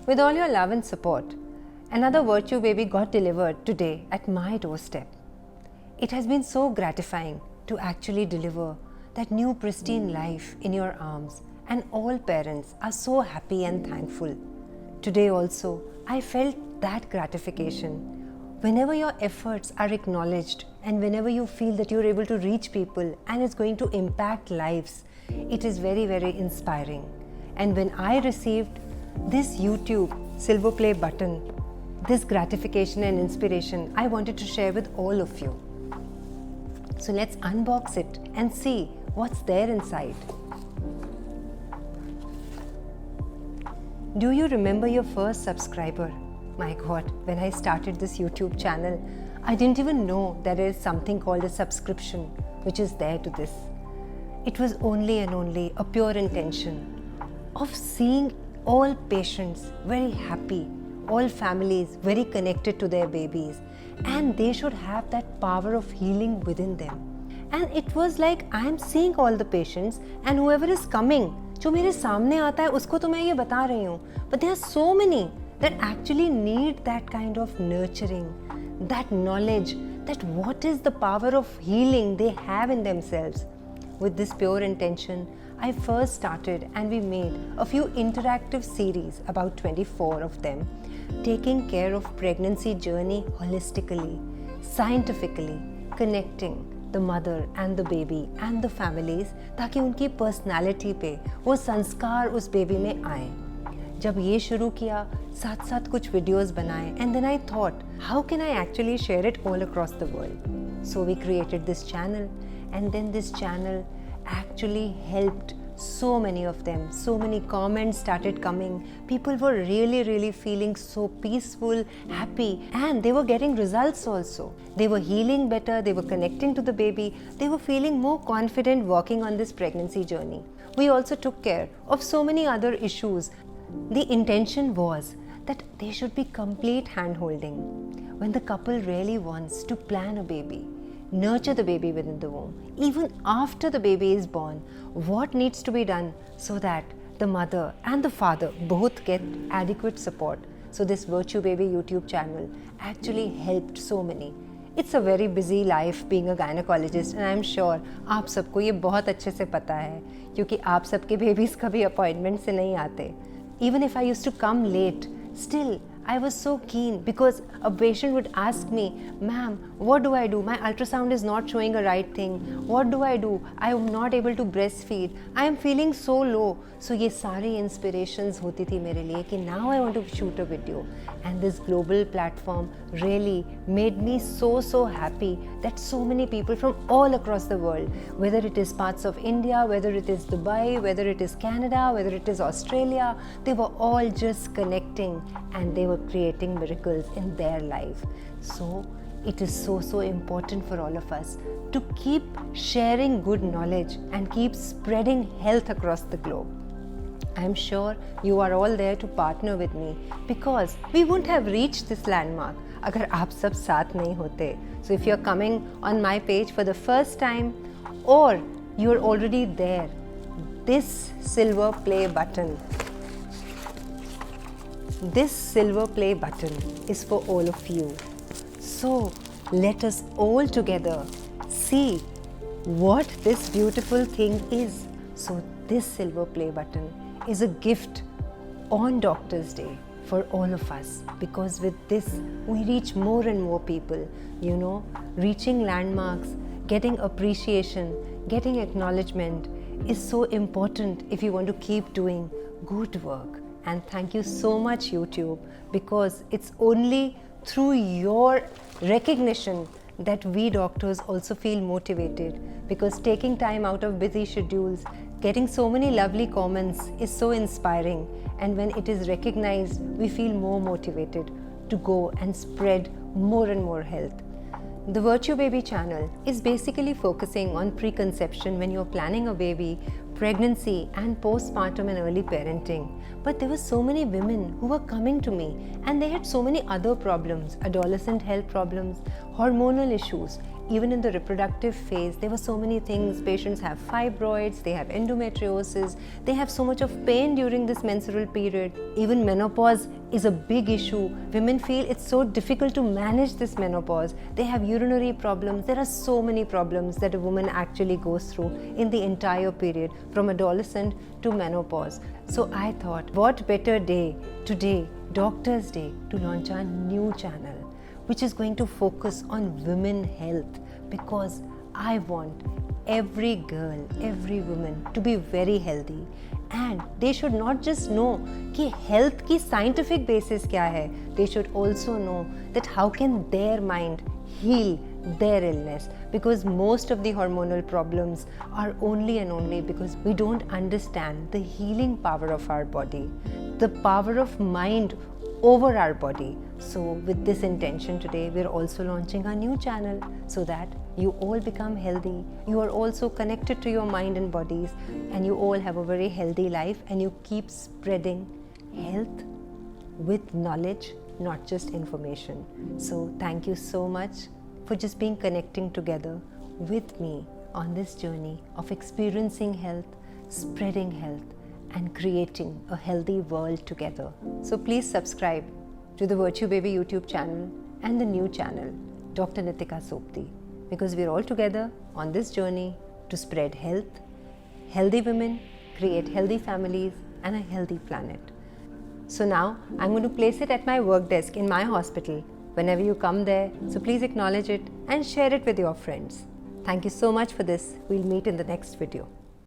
with all your love and support, another virtue baby got delivered today at my doorstep. It has been so gratifying to actually deliver that new pristine life in your arms, and all parents are so happy and thankful. Today also, I felt that gratification. Whenever your efforts are acknowledged and whenever you feel that you're able to reach people and it's going to impact lives, it is very, very inspiring. And when I received this YouTube silver play button, this gratification and inspiration, I wanted to share with all of you. So let's unbox it and see what's there inside. Do you remember your first subscriber? My God, when I started this YouTube channel, I didn't even know there is something called a subscription which is there to this. It was only and only a pure intention of seeing all patients very happy, all families very connected to their babies, and they should have that power of healing within them. And it was like I'm seeing all the patients and whoever is coming, जो मेरे सामने आता है उसको तो मैं ये बता रही हूँ, but there are so many that actually need that kind of nurturing, that knowledge, that what is the power of healing they have in themselves. With this pure intention, I first started and we made a few interactive series, about 24 of them, taking care of pregnancy journey holistically, scientifically, connecting the mother and the baby and the families, ताकि उनकी personality पे वो संस्कार उस baby में आए. जब ये शुरू किया, साथ साथ कुछ videos बनाए, and then I thought, how can I actually share it all across the world? So we created this channel, and then this channel actually helped so many of them. So many comments started coming. People were really feeling so peaceful, happy, and they were getting results also. They were healing better, they were connecting to the baby, they were feeling more confident working on this pregnancy journey. We also took care of so many other issues. The intention was that there should be complete hand-holding when the couple really wants to plan a baby, nurture the baby within the womb. Even after the baby is born, what needs to be done so that the mother and the father both get adequate support. So this Virtue Baby YouTube channel actually helped so many. It's a very busy life being a gynecologist, and I'm sure आप सबको ये बहुत अच्छे से पता है, क्योंकि आप सबके babies कभी appointment से नहीं आते. Even if I used to come late, still I was so keen, because a patient would ask me, ma'am, what do I do? My ultrasound is not showing a right thing. What do I do? I am not able to breastfeed. I am feeling so low. So ये सारी inspirations होती थी मेरे लिए कि now I want to shoot a video. And this global platform really made me so happy that so many people from all across the world, whether it is parts of India, whether it is Dubai, whether it is Canada, whether it is Australia, they were all just connecting and they were creating miracles in their life. So it is so important for all of us to keep sharing good knowledge and keep spreading health across the globe. I am sure you are all there to partner with me, because we wouldn't have reached this landmark अगर आप सब साथ नहीं होते. So if you're coming on my page for the first time, or you're already there, this silver play button is for all of you. So let us all together see what this beautiful thing is. So this silver play button is a gift on Doctor's Day for all of us, because with this we reach more and more people. You know, reaching landmarks, getting appreciation, getting acknowledgement is so important if you want to keep doing good work. And thank you so much, YouTube, because it's only through your recognition that we doctors also feel motivated, because taking time out of busy schedules, getting so many lovely comments is so inspiring, and when it is recognized, we feel more motivated to go and spread more and more health. The Virtue Baby channel is basically focusing on preconception when you're planning a baby, pregnancy and postpartum and early parenting. But there were so many women who were coming to me and they had so many other problems, adolescent health problems, hormonal issues, even in the reproductive phase, there were so many things. Patients have fibroids, they have endometriosis, they have so much of pain during this menstrual period. Even menopause is a big issue. Women feel it's so difficult to manage this menopause. They have urinary problems. There are so many problems that a woman actually goes through in the entire period from adolescent to menopause. So I thought, what better day today, Doctor's Day, to launch our new channel, which is going to focus on women health, because I want every girl, every woman to be very healthy, and they should not just know कि health की scientific basis क्या है, they should also know that how can their mind heal their illness, because most of the hormonal problems are only and only because we don't understand the healing power of our body, the power of mind over our body. So with this intention today, we're also launching a new channel so that you all become healthy. You are also connected to your mind and bodies, and you all have a very healthy life, and you keep spreading health with knowledge, not just information. So thank you so much for just being connecting together with me on this journey of experiencing health, spreading health, and creating a healthy world together. So please subscribe to the Virtue Baby YouTube channel and the new channel, Dr. Nitika Sobti, because we're all together on this journey to spread health, healthy women, create healthy families, and a healthy planet. So now I'm going to place it at my work desk in my hospital whenever you come there. So please acknowledge it and share it with your friends. Thank you so much for this. We'll meet in the next video.